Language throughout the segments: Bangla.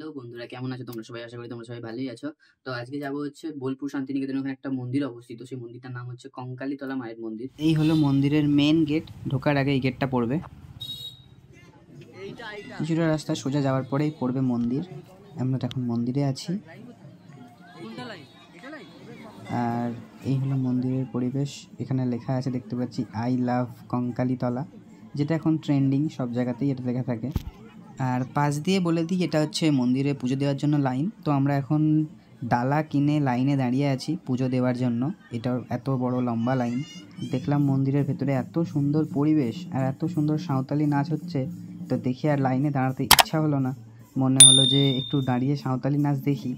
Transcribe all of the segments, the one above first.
হ্যালো বন্ধুরা, কেমন আছো তোমরা সবাই? আশা করি তোমরা সবাই ভালোই আছো। তো আজকে যাবো হচ্ছে বোলপুর শান্তিনিকেতনে, ওখানে একটা মন্দির অবস্থিত। সেই মন্দিরটার নাম হচ্ছে কঙ্কালীতলা মায়ের মন্দির। এই হলো মন্দিরের মেন গেট। ঢোকার আগে এই গেটটা পড়বে, কিছুটা রাস্তা সোজা যাওয়ার পরেই পড়বে মন্দির। আমরা এখন মন্দিরে আছি। আর এই হলো মন্দিরের পরিবেশ। এখানে লেখা আছে, দেখতে পাচ্ছি, আই লাভ কঙ্কালীতলা, যেটা এখন ট্রেন্ডিং, সব জায়গাতেই এটা লেখা থাকে। আর পাশ দিয়ে বলে দিই, এটা হচ্ছে মন্দিরে পুজো দেওয়ার জন্য লাইন। তো আমরা এখন ডালা কিনে লাইনে দাঁড়িয়ে আছি পুজো দেওয়ার জন্য। এটা এত বড় লম্বা লাইন। দেখলাম মন্দিরের ভেতরে এত সুন্দর পরিবেশ আর এত সুন্দর সাঁওতালি নাচ হচ্ছে, তো দেখে আর লাইনে দাঁড়াতে ইচ্ছা হলো না। মনে হলো যে একটু দাঁড়িয়ে সাঁওতালি নাচ দেখি।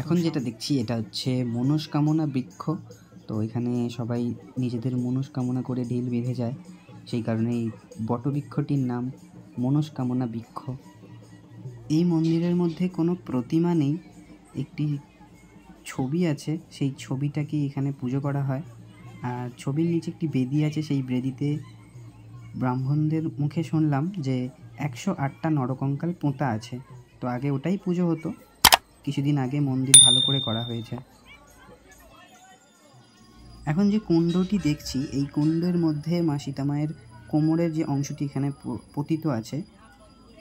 এখন যেটা দেখছি এটা হচ্ছে মনস্কামনা বৃক্ষ। তো এখানে সবাই নিজেদের মনস্কামনা করে ঢিল বেঁধে যায়, সেই কারণে এই বটবৃক্ষটির নাম মনস্কামনা বৃক্ষ। এই মন্দিরের মধ্যে কোনো প্রতিমা নেই, একটি ছবি আছে, সেই ছবিটাকে এখানে পুজো করা হয়। আর ছবির নিচে একটি বেদি আছে, সেই বেদিতে ব্রাহ্মণদের মুখে শুনলাম যে 108টা নরকঙ্কাল পোঁতা আছে। তো আগে ওটাই পুজো হতো, কিছুদিন আগে মন্দির ভালো করে করা হয়েছে। এখন যে কুণ্ডটি দেখছি, এই কুণ্ডের মধ্যে মা সীতামায়ের কোমরের যে অংশটি এখানে পতিত আছে,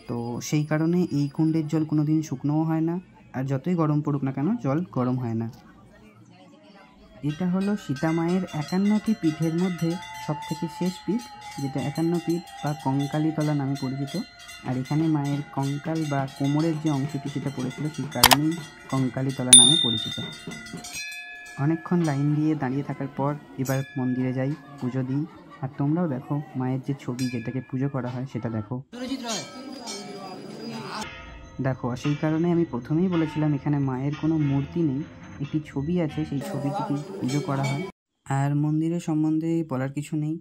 তো সেই কারণে এই কুণ্ডের জল কোনোদিন শুকনোও হয় না, আর যতই গরম পড়ুক না কেন জল গরম হয় না। এটা হলো সীতামায়ের 51টি পীঠের মধ্যে সবথেকে শেষ পীঠ, যেটা 51 পীঠ বা কঙ্কালীতলা নামে পরিচিত। আর এখানে মায়ের কঙ্কাল বা কোমরের যে অংশটি সেটা পড়েছিল, সেই কারণেই কঙ্কালীতলা নামে পরিচিত। অনেকক্ষণ লাইন দিয়ে দাঁড়িয়ে থাকার পর এবার মন্দিরে যাই, পুজো দিই। আর তোমরাও দেখো মায়ের যে ছবি, যেটাকে পুজো করা হয়, সেটা দেখো। দেখো, সেই কারণে আমি প্রথমেই বলেছিলাম এখানে মায়ের কোনো মূর্তি নেই, একটি ছবি আছে, সেই ছবিটিকে পুজো করা হয়। আর মন্দিরের সম্বন্ধে বলার কিছু নেই,